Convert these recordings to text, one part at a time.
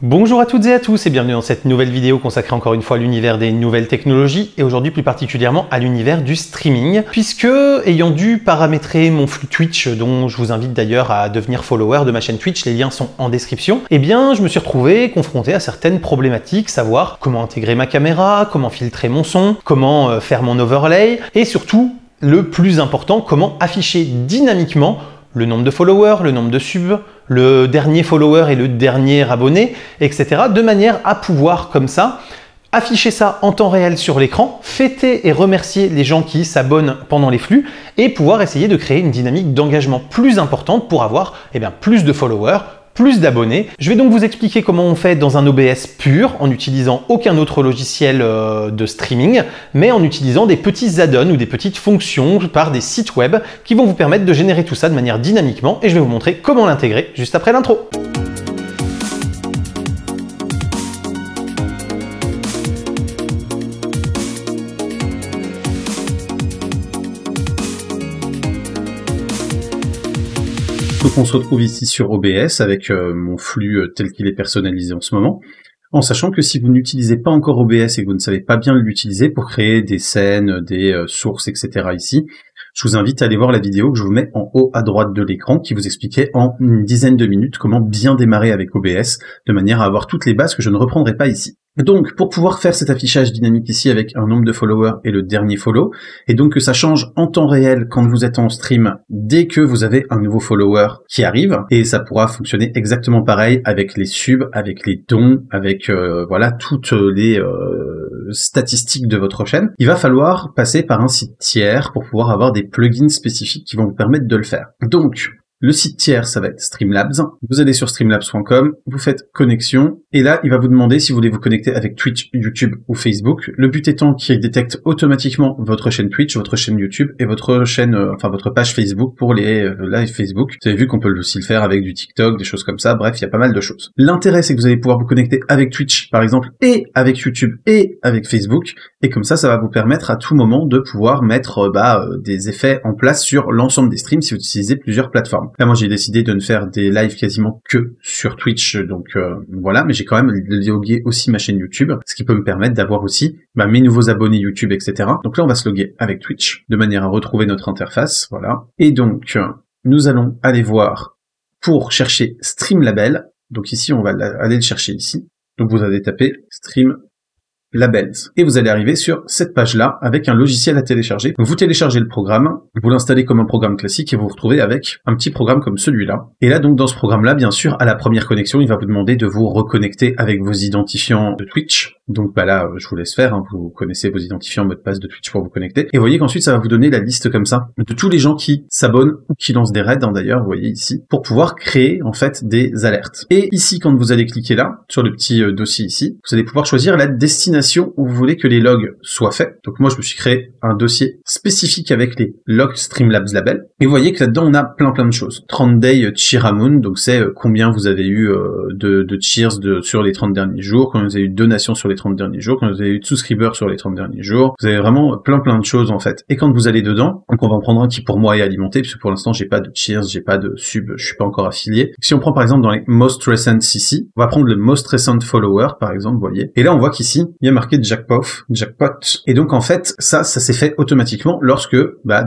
Bonjour à toutes et à tous et bienvenue dans cette nouvelle vidéo consacrée encore une fois à l'univers des nouvelles technologies et aujourd'hui plus particulièrement à l'univers du streaming puisque ayant dû paramétrer mon flux Twitch dont je vous invite d'ailleurs à devenir follower de ma chaîne Twitch, les liens sont en description, eh bien je me suis retrouvé confronté à certaines problématiques, savoir comment intégrer ma caméra, comment filtrer mon son, comment faire mon overlay et surtout le plus important, comment afficher dynamiquement le nombre de followers, le nombre de subs, le dernier follower et le dernier abonné, etc. de manière à pouvoir comme ça afficher ça en temps réel sur l'écran, fêter et remercier les gens qui s'abonnent pendant les flux et pouvoir essayer de créer une dynamique d'engagement plus importante pour avoir plus de followers, plus d'abonnés. Je vais donc vous expliquer comment on fait dans un OBS pur en n'utilisant aucun autre logiciel de streaming, mais en utilisant des petits add-ons ou des petites fonctions par des sites web qui vont vous permettre de générer tout ça de manière dynamiquement et je vais vous montrer comment l'intégrer juste après l'intro. Donc on se retrouve ici sur OBS avec mon flux tel qu'il est personnalisé en ce moment, en sachant que si vous n'utilisez pas encore OBS et que vous ne savez pas bien l'utiliser pour créer des scènes, des sources, etc. ici, je vous invite à aller voir la vidéo que je vous mets en haut à droite de l'écran qui vous expliquait en une dizaine de minutes comment bien démarrer avec OBS de manière à avoir toutes les bases que je ne reprendrai pas ici. Donc, pour pouvoir faire cet affichage dynamique ici avec un nombre de followers et le dernier follow, et donc que ça change en temps réel quand vous êtes en stream dès que vous avez un nouveau follower qui arrive, et ça pourra fonctionner exactement pareil avec les subs, avec les dons, avec voilà toutes les statistiques de votre chaîne. Il va falloir passer par un site tiers pour pouvoir avoir des plugins spécifiques qui vont vous permettre de le faire. Donc, le site tiers, ça va être Streamlabs. Vous allez sur streamlabs.com, vous faites connexion, et là, il va vous demander si vous voulez vous connecter avec Twitch, YouTube ou Facebook. Le but étant qu'il détecte automatiquement votre chaîne Twitch, votre chaîne YouTube et votre chaîne, votre page Facebook pour les lives Facebook. Vous avez vu qu'on peut aussi le faire avec du TikTok, des choses comme ça. Bref, il y a pas mal de choses. L'intérêt, c'est que vous allez pouvoir vous connecter avec Twitch, par exemple, et avec YouTube et avec Facebook. Et comme ça va vous permettre à tout moment de pouvoir mettre des effets en place sur l'ensemble des streams si vous utilisez plusieurs plateformes. Là, moi, j'ai décidé de ne faire des lives quasiment que sur Twitch, donc voilà, mais j'ai quand même logué aussi ma chaîne YouTube, ce qui peut me permettre d'avoir aussi mes nouveaux abonnés YouTube, etc. Donc là, on va se loguer avec Twitch, de manière à retrouver notre interface, voilà. Et donc, nous allons aller voir pour chercher Streamlabs. Donc ici, on va aller le chercher ici. Donc vous allez taper Streamlabs. Et vous allez arriver sur cette page-là avec un logiciel à télécharger. Donc vous téléchargez le programme, vous l'installez comme un programme classique et vous vous retrouvez avec un petit programme comme celui-là. Et là, donc, dans ce programme-là, bien sûr, à la première connexion, il va vous demander de vous reconnecter avec vos identifiants de Twitch. Donc là, je vous laisse faire, hein, vous connaissez vos identifiants mot de passe de Twitch pour vous connecter. Et vous voyez qu'ensuite, ça va vous donner la liste comme ça de tous les gens qui s'abonnent ou qui lancent des raids, hein, d'ailleurs, vous voyez ici, pour pouvoir créer en fait des alertes. Et ici, quand vous allez cliquer là, sur le petit dossier ici, vous allez pouvoir choisir la destination où vous voulez que les logs soient faits. Donc moi, je me suis créé un dossier spécifique avec les logs Streamlabs Label. Et vous voyez que là-dedans, on a plein de choses. 30 Day Cheeramoon, donc c'est combien vous avez eu de cheers sur les 30 derniers jours, combien vous avez eu de donations sur les 30 derniers jours, combien vous avez eu de subscribers sur les 30 derniers jours. Vous avez vraiment plein de choses en fait. Et quand vous allez dedans, donc on va en prendre un qui pour moi est alimenté, puisque pour l'instant, j'ai pas de cheers, j'ai pas de sub, je suis pas encore affilié. Si on prend par exemple dans les Most Recent ici, on va prendre le Most Recent Follower, par exemple, vous voyez. Et là, on voit qu'ici, il y a marqué jackpot. Et donc en fait, ça s'est fait automatiquement lorsque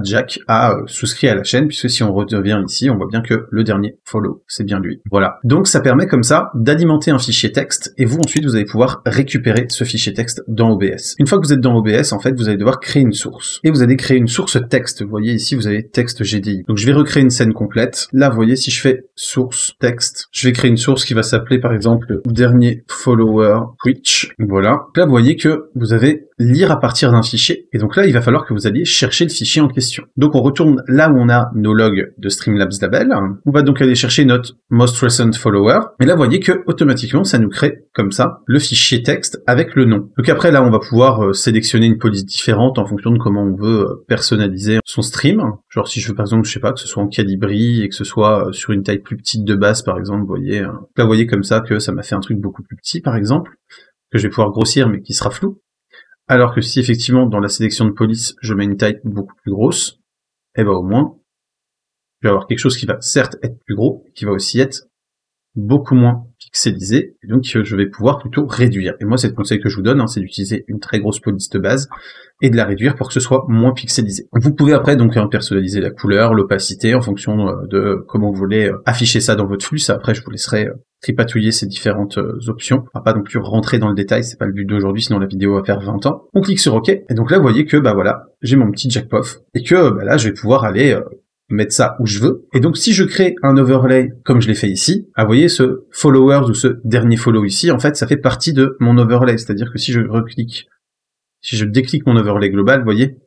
Jack a souscrit à la chaîne, puisque si on revient ici, on voit bien que le dernier follow, c'est bien lui. Voilà. Donc ça permet comme ça d'alimenter un fichier texte, et vous ensuite vous allez pouvoir récupérer ce fichier texte dans OBS. Une fois que vous êtes dans OBS, en fait, vous allez devoir créer une source. Et vous allez créer une source texte. Vous voyez ici, vous avez texte GDI. Donc je vais recréer une scène complète. Là, vous voyez, si je fais source texte, je vais créer une source qui va s'appeler par exemple dernier follower Twitch. Voilà. Là, vous voyez que vous avez lire à partir d'un fichier, et donc là, il va falloir que vous alliez chercher le fichier en question. Donc on retourne là où on a nos logs de Streamlabs Label, on va donc aller chercher notre Most Recent Follower, et là, vous voyez que automatiquement, ça nous crée comme ça le fichier texte avec le nom. Donc après, là, on va pouvoir sélectionner une police différente en fonction de comment on veut personnaliser son stream. Genre si je veux par exemple, je sais pas, que ce soit en calibri et que ce soit sur une taille plus petite de base, par exemple, vous voyez. Là, vous voyez comme ça que ça m'a fait un truc beaucoup plus petit, par exemple, que je vais pouvoir grossir mais qui sera flou. Alors que si effectivement dans la sélection de police je mets une taille beaucoup plus grosse, et au moins je vais avoir quelque chose qui va certes être plus gros, qui va aussi être beaucoup moins pixelisé, et donc je vais pouvoir plutôt réduire. Et moi, c'est le conseil que je vous donne, hein, c'est d'utiliser une très grosse police de base et de la réduire pour que ce soit moins pixelisé. Vous pouvez après donc personnaliser la couleur, l'opacité en fonction de comment vous voulez afficher ça dans votre flux. Ça, après, je vous laisserai tripatouiller ces différentes options. On va pas non plus rentrer dans le détail, c'est pas le but d'aujourd'hui, sinon la vidéo va faire 20 ans. On clique sur OK, et donc là, vous voyez que voilà, j'ai mon petit jackpof, et que là, je vais pouvoir aller mettre ça où je veux. Et donc, si je crée un overlay, comme je l'ai fait ici, vous voyez ce followers ou ce dernier follow ici, en fait, ça fait partie de mon overlay. C'est-à-dire que si je reclique, si je déclique mon overlay global, vous voyez,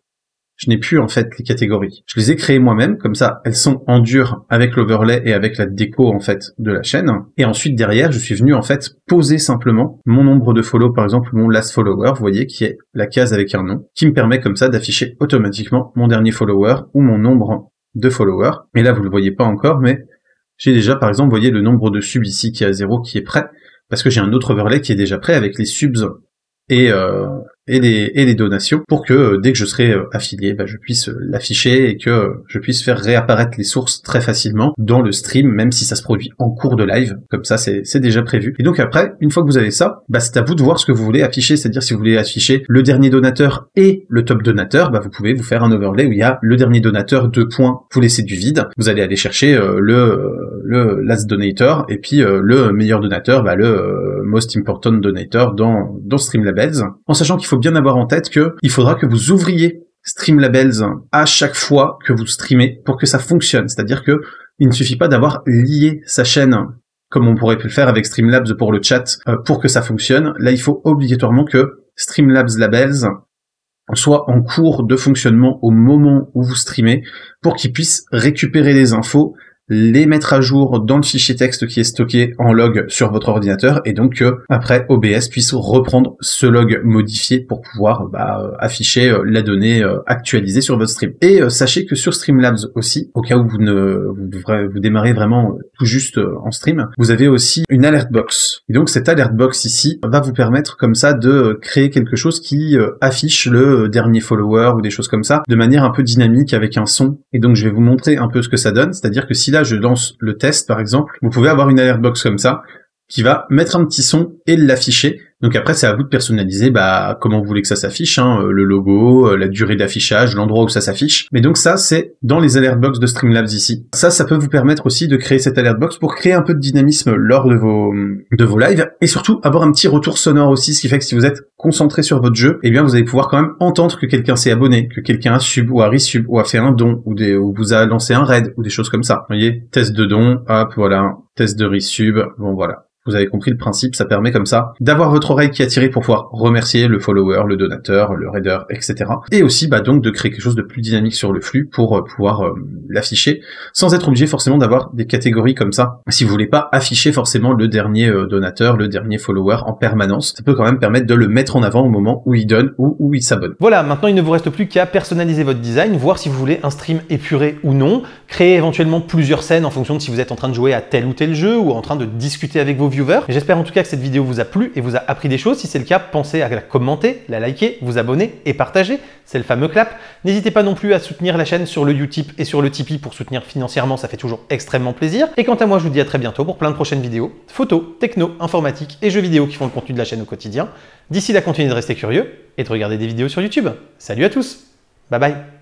je n'ai plus, en fait, les catégories. Je les ai créées moi-même, comme ça, elles sont en dur avec l'overlay et avec la déco, en fait, de la chaîne. Et ensuite, derrière, je suis venu, en fait, poser simplement mon nombre de follow, par exemple, mon last follower, vous voyez, qui est la case avec un nom, qui me permet, comme ça, d'afficher automatiquement mon dernier follower ou mon nombre de followers. Et là, vous le voyez pas encore, mais j'ai déjà, par exemple, vous voyez le nombre de subs ici qui est à 0, qui est prêt, parce que j'ai un autre overlay qui est déjà prêt avec les subs et les donations pour que dès que je serai affilié, je puisse l'afficher et que je puisse faire réapparaître les sources très facilement dans le stream, même si ça se produit en cours de live. Comme ça, c'est déjà prévu. Et donc après, une fois que vous avez ça, c'est à vous de voir ce que vous voulez afficher. C'est-à-dire si vous voulez afficher le dernier donateur et le top donateur, vous pouvez vous faire un overlay où il y a le dernier donateur, 2 points, vous laissez du vide. Vous allez aller chercher le last donator et puis le meilleur donateur, le most important donator dans Streamlabs, en sachant qu'il faut bien avoir en tête que il faudra que vous ouvriez Streamlabs à chaque fois que vous streamez pour que ça fonctionne. C'est-à-dire que il ne suffit pas d'avoir lié sa chaîne comme on pourrait le faire avec Streamlabs pour le chat pour que ça fonctionne. Là, il faut obligatoirement que Streamlabs Labels soit en cours de fonctionnement au moment où vous streamez pour qu'il puisse récupérer les infos, les mettre à jour dans le fichier texte qui est stocké en log sur votre ordinateur, et donc que après OBS puisse reprendre ce log modifié pour pouvoir afficher la donnée actualisée sur votre stream. Et sachez que sur Streamlabs aussi, au cas où vous démarrez vraiment tout juste en stream, vous avez aussi une alert box. Et donc cette alert box ici va vous permettre comme ça de créer quelque chose qui affiche le dernier follower ou des choses comme ça de manière un peu dynamique avec un son. Et donc je vais vous montrer un peu ce que ça donne, c'est-à-dire que si là je lance le test par exemple, vous pouvez avoir une alert box comme ça qui va mettre un petit son et l'afficher. Donc après c'est à vous de personnaliser comment vous voulez que ça s'affiche, le logo, la durée d'affichage, l'endroit où ça s'affiche. Mais donc ça c'est dans les alert box de Streamlabs ici. Ça peut vous permettre aussi de créer cette alert box pour créer un peu de dynamisme lors de vos lives et surtout avoir un petit retour sonore aussi, ce qui fait que si vous êtes concentré sur votre jeu, eh bien vous allez pouvoir quand même entendre que quelqu'un s'est abonné, que quelqu'un a sub ou a resub ou a fait un don ou vous a lancé un raid ou des choses comme ça. Vous voyez, test de don, hop voilà, test de resub, bon voilà. Vous avez compris le principe, ça permet comme ça d'avoir votre oreille qui est attirée pour pouvoir remercier le follower, le donateur, le raider, etc. Et aussi donc de créer quelque chose de plus dynamique sur le flux pour pouvoir l'afficher sans être obligé forcément d'avoir des catégories comme ça. Si vous voulez pas afficher forcément le dernier donateur, le dernier follower en permanence, ça peut quand même permettre de le mettre en avant au moment où il donne ou où il s'abonne. Voilà, maintenant il ne vous reste plus qu'à personnaliser votre design, voir si vous voulez un stream épuré ou non, créer éventuellement plusieurs scènes en fonction de si vous êtes en train de jouer à tel ou tel jeu ou en train de discuter avec vos viewers. J'espère en tout cas que cette vidéo vous a plu et vous a appris des choses. Si c'est le cas, pensez à la commenter, la liker, vous abonner et partager. C'est le fameux clap. N'hésitez pas non plus à soutenir la chaîne sur le Utip et sur le Tipeee pour soutenir financièrement, ça fait toujours extrêmement plaisir. Et quant à moi, je vous dis à très bientôt pour plein de prochaines vidéos, photos, techno, informatique et jeux vidéo qui font le contenu de la chaîne au quotidien. D'ici là, continuez de rester curieux et de regarder des vidéos sur YouTube. Salut à tous, bye bye.